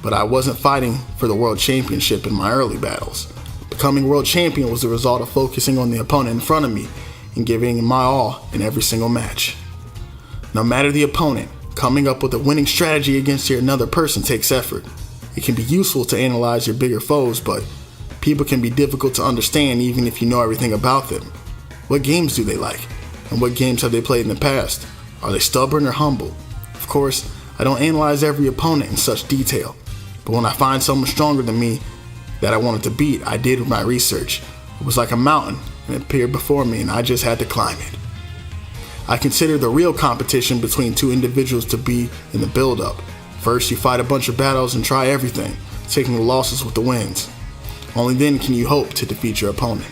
But I wasn't fighting for the world championship in my early battles. Becoming world champion was the result of focusing on the opponent in front of me and giving my all in every single match. No matter the opponent, coming up with a winning strategy against another person takes effort. It can be useful to analyze your bigger foes, but people can be difficult to understand even if you know everything about them. What games do they like? And what games have they played in the past? Are they stubborn or humble? Of course, I don't analyze every opponent in such detail, but when I find someone stronger than me that I wanted to beat, I did my research. It was like a mountain, and it appeared before me, and I just had to climb it. I consider the real competition between two individuals to be in the build-up. First, you fight a bunch of battles and try everything, taking the losses with the wins. Only then can you hope to defeat your opponent.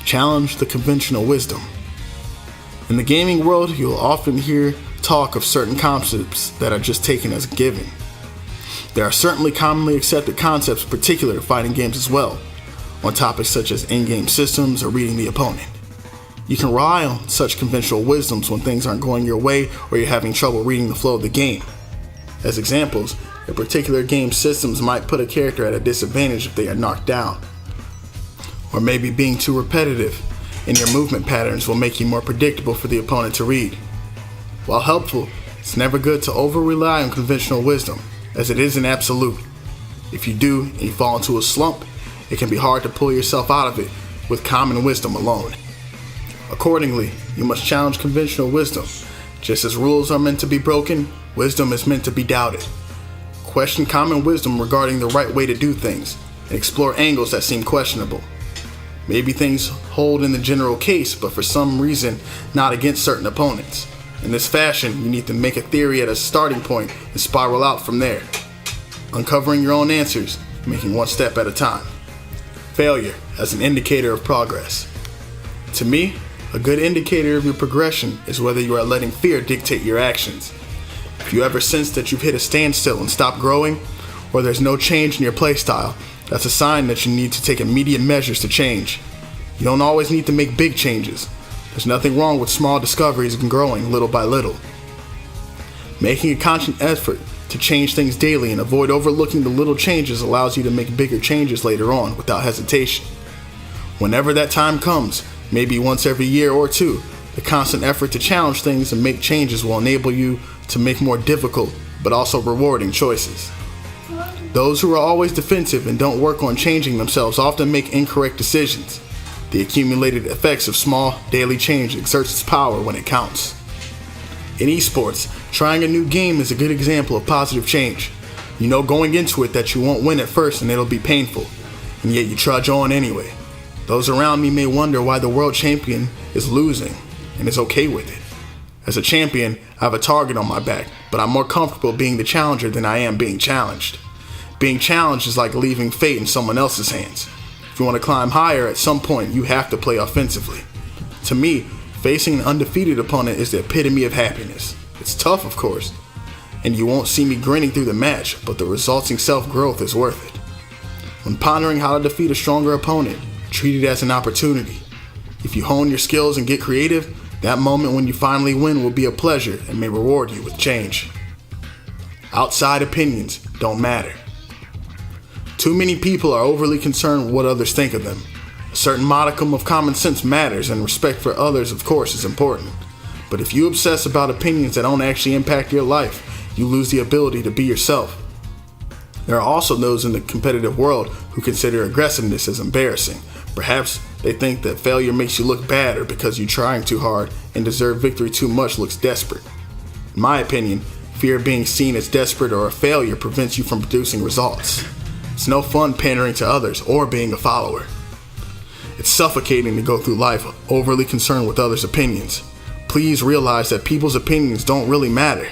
Challenge the conventional wisdom. In the gaming world, you'll often hear talk of certain concepts that are just taken as a given. There are certainly commonly accepted concepts particular to fighting games as well, on topics such as in-game systems or reading the opponent. You can rely on such conventional wisdoms when things aren't going your way or you're having trouble reading the flow of the game. As examples, a particular game's systems might put a character at a disadvantage if they are knocked down. Or maybe being too repetitive in your movement patterns will make you more predictable for the opponent to read. While helpful, it's never good to over-rely on conventional wisdom, as it isn't absolute. If you do and you fall into a slump, it can be hard to pull yourself out of it with common wisdom alone. Accordingly, you must challenge conventional wisdom. Just as rules are meant to be broken, wisdom is meant to be doubted. Question common wisdom regarding the right way to do things, and explore angles that seem questionable. Maybe things hold in the general case, but for some reason, not against certain opponents. In this fashion, you need to make a theory at a starting point and spiral out from there, uncovering your own answers, making one step at a time. Failure as an indicator of progress. To me, a good indicator of your progression is whether you are letting fear dictate your actions. If you ever sense that you've hit a standstill and stopped growing, or there's no change in your playstyle, that's a sign that you need to take immediate measures to change. You don't always need to make big changes. There's nothing wrong with small discoveries and growing little by little. Making a conscious effort to change things daily and avoid overlooking the little changes allows you to make bigger changes later on without hesitation. Whenever that time comes, maybe once every year or two, the constant effort to challenge things and make changes will enable you to make more difficult but also rewarding choices. Those who are always defensive and don't work on changing themselves often make incorrect decisions. The accumulated effects of small, daily change exerts its power when it counts. In esports, trying a new game is a good example of positive change. You know going into it that you won't win at first and it'll be painful, and yet you trudge on anyway. Those around me may wonder why the world champion is losing. and is okay with it. As a champion, I have a target on my back, but I'm more comfortable being the challenger than I am being challenged. Being challenged is like leaving fate in someone else's hands. If you want to climb higher, at some point you have to play offensively. To me, facing an undefeated opponent is the epitome of happiness. It's tough, of course, and you won't see me grinning through the match, but the resulting self-growth is worth it. When pondering how to defeat a stronger opponent, treat it as an opportunity. If you hone your skills and get creative, that moment when you finally win will be a pleasure and may reward you with change. Outside opinions don't matter. Too many people are overly concerned with what others think of them. A certain modicum of common sense matters, and respect for others, of course, is important. But if you obsess about opinions that don't actually impact your life, you lose the ability to be yourself. There are also those in the competitive world who consider aggressiveness as embarrassing. Perhaps they think that failure makes you look bad, or because you're trying too hard and deserve victory too much looks desperate. In my opinion, fear of being seen as desperate or a failure prevents you from producing results. It's no fun pandering to others or being a follower. It's suffocating to go through life overly concerned with others' opinions. Please realize that people's opinions don't really matter.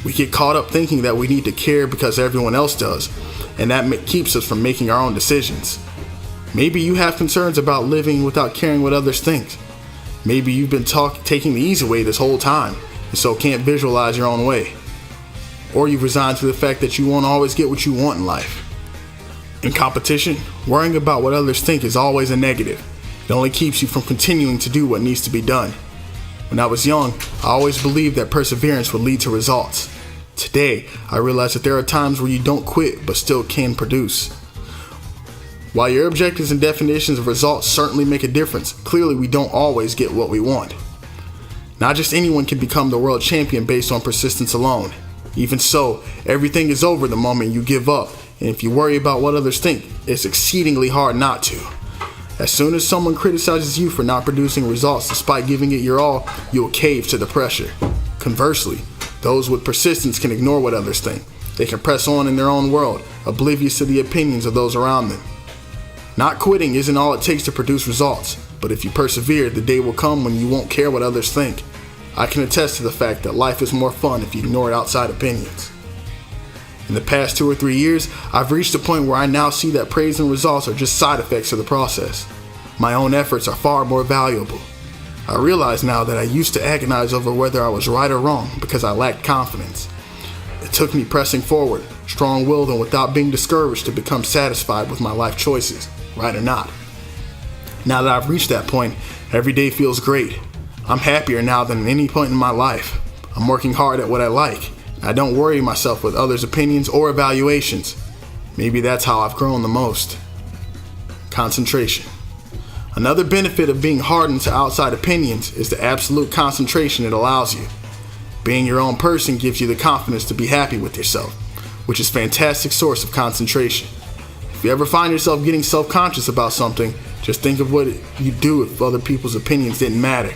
We get caught up thinking that we need to care because everyone else does, and that keeps us from making our own decisions. Maybe you have concerns about living without caring what others think. Maybe you've been taking the easy way this whole time, and so can't visualize your own way. Or you've resigned to the fact that you won't always get what you want in life. In competition, worrying about what others think is always a negative. It only keeps you from continuing to do what needs to be done. When I was young, I always believed that perseverance would lead to results. Today, I realize that there are times where you don't quit but still can produce. While your objectives and definitions of results certainly make a difference, clearly we don't always get what we want. Not just anyone can become the world champion based on persistence alone. Even so, everything is over the moment you give up, and if you worry about what others think, it's exceedingly hard not to. As soon as someone criticizes you for not producing results despite giving it your all, you will cave to the pressure. Conversely, those with persistence can ignore what others think. They can press on in their own world, oblivious to the opinions of those around them. Not quitting isn't all it takes to produce results, but if you persevere, the day will come when you won't care what others think. I can attest to the fact that life is more fun if you ignore outside opinions. In the past 2 or 3 years, I've reached a point where I now see that praise and results are just side effects of the process. My own efforts are far more valuable. I realize now that I used to agonize over whether I was right or wrong because I lacked confidence. It took me pressing forward, strong-willed and without being discouraged, to become satisfied with my life choices, right or not. Now that I've reached that point, every day feels great. I'm happier now than at any point in my life. I'm working hard at what I like. I don't worry myself with others' opinions or evaluations. Maybe that's how I've grown the most. Concentration. Another benefit of being hardened to outside opinions is the absolute concentration it allows you. Being your own person gives you the confidence to be happy with yourself, which is a fantastic source of concentration. If you ever find yourself getting self-conscious about something, just think of what you'd do if other people's opinions didn't matter.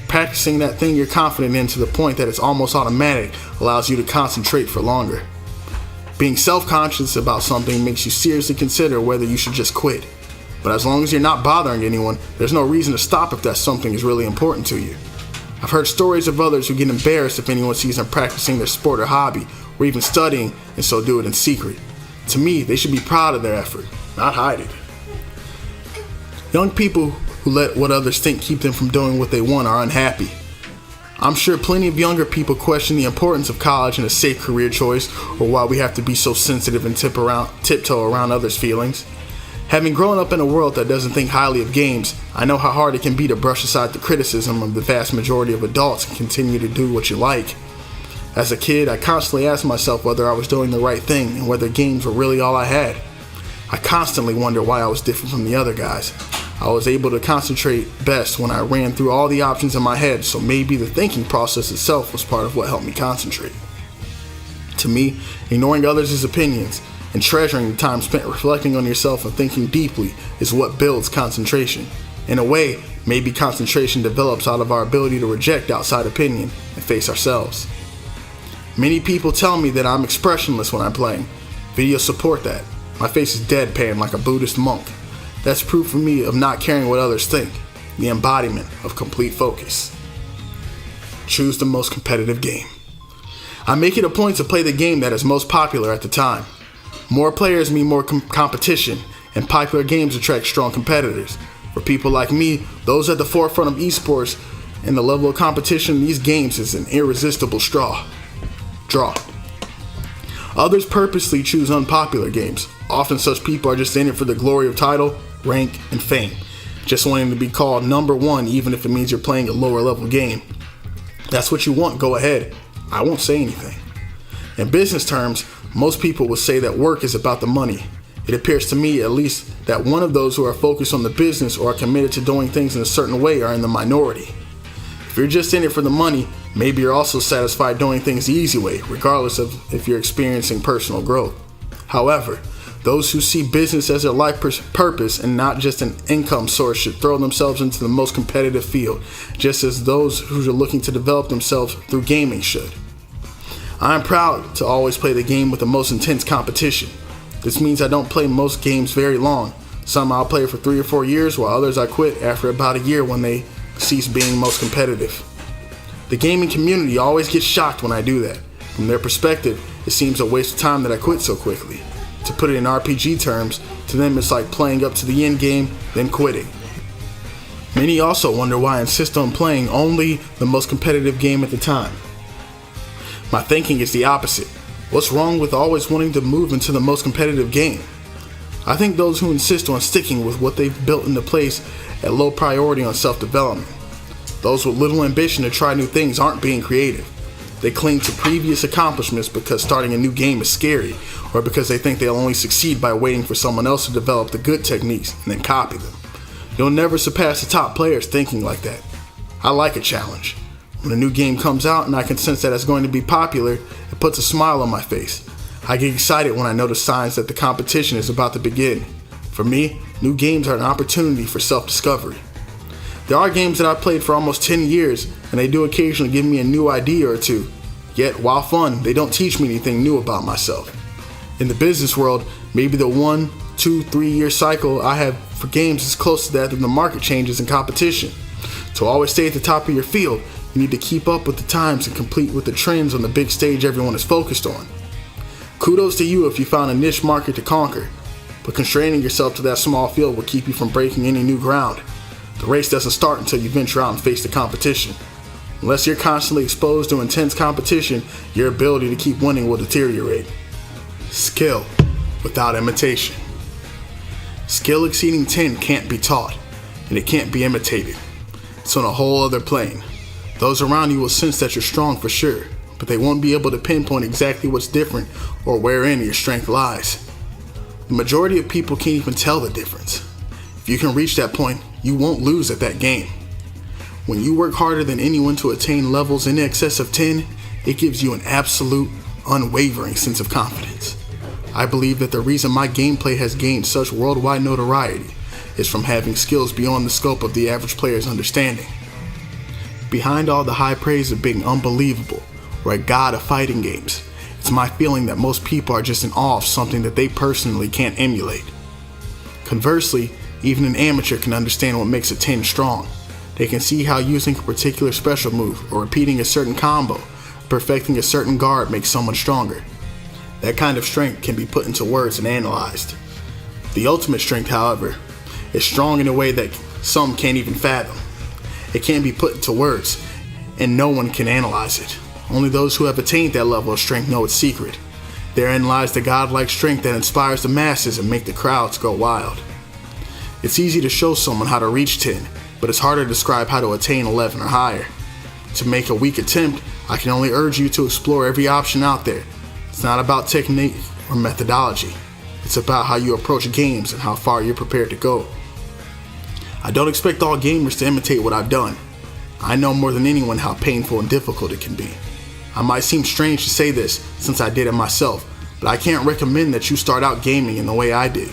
Practicing that thing you're confident in to the point that it's almost automatic allows you to concentrate for longer. Being self-conscious about something makes you seriously consider whether you should just quit. But as long as you're not bothering anyone, there's no reason to stop if that something is really important to you. I've heard stories of others who get embarrassed if anyone sees them practicing their sport or hobby, or even studying, and so do it in secret. To me, they should be proud of their effort, not hide it. Young people who let what others think keep them from doing what they want are unhappy. I'm sure plenty of younger people question the importance of college and a safe career choice, or why we have to be so sensitive and tiptoe around others' feelings. Having grown up in a world that doesn't think highly of games, I know how hard it can be to brush aside the criticism of the vast majority of adults and continue to do what you like. As a kid, I constantly asked myself whether I was doing the right thing and whether games were really all I had. I constantly wondered why I was different from the other guys. I was able to concentrate best when I ran through all the options in my head, so maybe the thinking process itself was part of what helped me concentrate. To me, ignoring others' opinions and treasuring the time spent reflecting on yourself and thinking deeply is what builds concentration. In a way, maybe concentration develops out of our ability to reject outside opinion and face ourselves. Many people tell me that I'm expressionless when I'm playing. Videos support that. My face is deadpan like a Buddhist monk. That's proof for me of not caring what others think, the embodiment of complete focus. choose the most competitive game. I make it a point to play the game that is most popular at the time. More players mean more competition, and popular games attract strong competitors. For people like me, those at the forefront of esports and the level of competition in these games is an irresistible draw. Others purposely choose unpopular games. Often such people are just in it for the glory of title, rank, and fame. Just wanting to be called number one even if it means you're playing a lower level game. That's what you want, go ahead. I won't say anything. In business terms, most people will say that work is about the money. It appears to me, at least, that one of those who are focused on the business or are committed to doing things in a certain way are in the minority. If you're just in it for the money, maybe you're also satisfied doing things the easy way, regardless of if you're experiencing personal growth. However, those who see business as their life purpose and not just an income source should throw themselves into the most competitive field, just as those who are looking to develop themselves through gaming should. I am proud to always play the game with the most intense competition. This means I don't play most games very long. Some I'll play for 3 or 4 years, while others I quit after about a year when they cease being most competitive. The gaming community always gets shocked when I do that. From their perspective, it seems a waste of time that I quit so quickly. To put it in RPG terms, to them it's like playing up to the end game, then quitting. Many also wonder why I insist on playing only the most competitive game at the time. My thinking is the opposite. What's wrong with always wanting to move into the most competitive game? I think those who insist on sticking with what they've built into place at low priority on self-development. Those with little ambition to try new things aren't being creative. They cling to previous accomplishments because starting a new game is scary, or because they think they'll only succeed by waiting for someone else to develop the good techniques and then copy them. You'll never surpass the top players thinking like that. I like a challenge. When a new game comes out and I can sense that it's going to be popular, it puts a smile on my face. I get excited when I notice signs that the competition is about to begin. For me, new games are an opportunity for self-discovery. There are games that I've played for almost 10 years, and they do occasionally give me a new idea or two. Yet, while fun, they don't teach me anything new about myself. In the business world, maybe the 1, 2, 3 year cycle I have for games is close to that of the market changes and competition. To always stay at the top of your field, you need to keep up with the times and compete with the trends on the big stage everyone is focused on. Kudos to you if you found a niche market to conquer, but constraining yourself to that small field will keep you from breaking any new ground. The race doesn't start until you venture out and face the competition. Unless you're constantly exposed to intense competition, your ability to keep winning will deteriorate. Skill without imitation. Skill exceeding 10 can't be taught, and it can't be imitated. It's on a whole other plane. Those around you will sense that you're strong for sure, but they won't be able to pinpoint exactly what's different or wherein your strength lies. The majority of people can't even tell the difference. If you can reach that point, you won't lose at that game. When you work harder than anyone to attain levels in excess of 10, it gives you an absolute, unwavering sense of confidence. I believe that the reason my gameplay has gained such worldwide notoriety is from having skills beyond the scope of the average player's understanding. Behind all the high praise of being unbelievable or a god of fighting games, it's my feeling that most people are just in awe of something that they personally can't emulate. Conversely, even an amateur can understand what makes a 10 strong. They can see how using a particular special move or repeating a certain combo, perfecting a certain guard makes someone stronger. That kind of strength can be put into words and analyzed. The ultimate strength, however, is strong in a way that some can't even fathom. It can't be put into words, and no one can analyze it. Only those who have attained that level of strength know its secret. Therein lies the godlike strength that inspires the masses and make the crowds go wild. It's easy to show someone how to reach 10, but it's harder to describe how to attain 11 or higher. To make a weak attempt, I can only urge you to explore every option out there. It's not about technique or methodology. It's about how you approach games and how far you're prepared to go. I don't expect all gamers to imitate what I've done. I know more than anyone how painful and difficult it can be. I might seem strange to say this since I did it myself, but I can't recommend that you start out gaming in the way I did.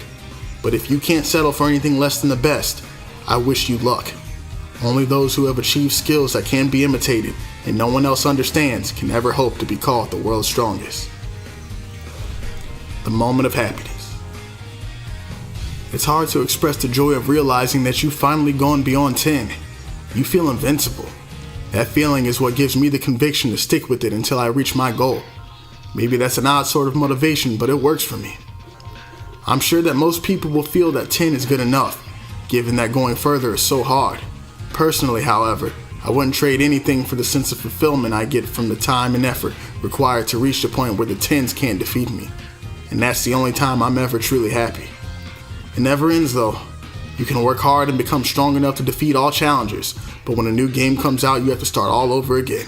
But if you can't settle for anything less than the best, I wish you luck. Only those who have achieved skills that can be imitated and no one else understands can ever hope to be called the world's strongest. The moment of happiness. It's hard to express the joy of realizing that you've finally gone beyond 10. You feel invincible. That feeling is what gives me the conviction to stick with it until I reach my goal. Maybe that's an odd sort of motivation, but it works for me. I'm sure that most people will feel that 10 is good enough, given that going further is so hard. Personally, however, I wouldn't trade anything for the sense of fulfillment I get from the time and effort required to reach the point where the 10s can't defeat me. And that's the only time I'm ever truly happy. It never ends though. You can work hard and become strong enough to defeat all challengers, but when a new game comes out, you have to start all over again.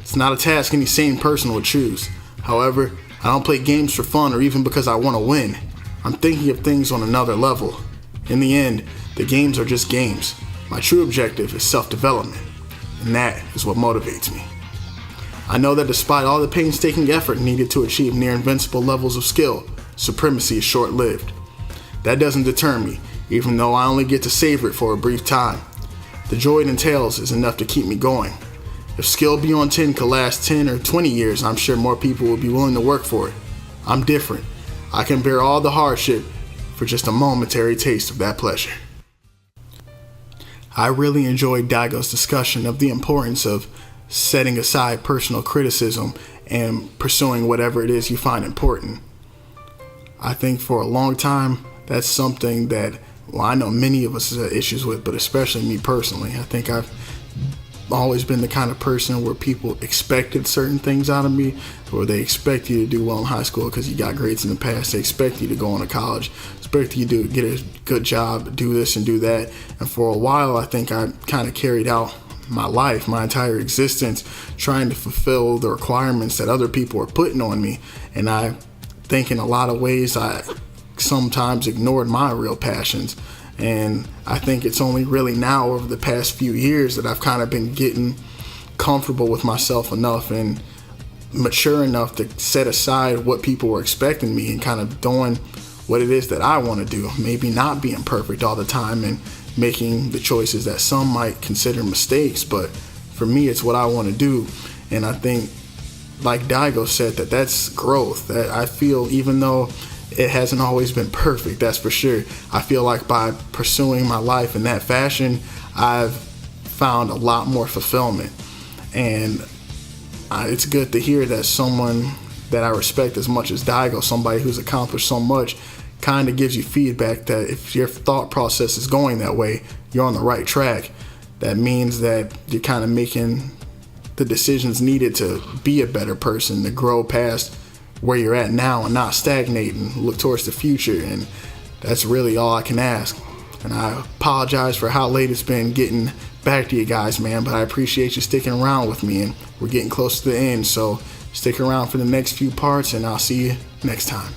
It's not a task any sane person would choose. However, I don't play games for fun or even because I want to win. I'm thinking of things on another level. In the end, the games are just games. My true objective is self-development, and that is what motivates me. I know that despite all the painstaking effort needed to achieve near invincible levels of skill, supremacy is short-lived. That doesn't deter me, even though I only get to savor it for a brief time. The joy it entails is enough to keep me going. If skill beyond 10 could last 10 or 20 years, I'm sure more people would be willing to work for it. I'm different. I can bear all the hardship for just a momentary taste of that pleasure. I really enjoyed Daigo's discussion of the importance of setting aside personal criticism and pursuing whatever it is you find important. I think for a long time, that's something that, I know many of us have issues with, but especially me personally. I think I've always been the kind of person where people expected certain things out of me, or they expect you to do well in high school because you got grades in the past. They expect you to go on to college, expect you to get a good job, do this and do that. And for a while, I think I kind of carried out my life, my entire existence, trying to fulfill the requirements that other people are putting on me. And I think in a lot of ways, I sometimes ignored my real passions. And I think it's only really now over the past few years that I've kind of been getting comfortable with myself enough and mature enough to set aside what people were expecting me and kind of doing what it is that I want to do. Maybe not being perfect all the time and making the choices that some might consider mistakes, but for me, it's what I want to do. And I think, like Daigo said, that's growth. That I feel, even though it hasn't always been perfect, that's for sure, I feel like by pursuing my life in that fashion, I've found a lot more fulfillment. And it's good to hear that someone that I respect as much as Daigo, somebody who's accomplished so much, kind of gives you feedback that if your thought process is going that way, you're on the right track. That means that you're kind of making the decisions needed to be a better person, to grow past where you're at now and not stagnate and look towards the future. And that's really all I can ask. And I apologize for how late it's been getting back to you guys, man, but I appreciate you sticking around with me, and we're getting close to the end, so stick around for the next few parts, and I'll see you next time.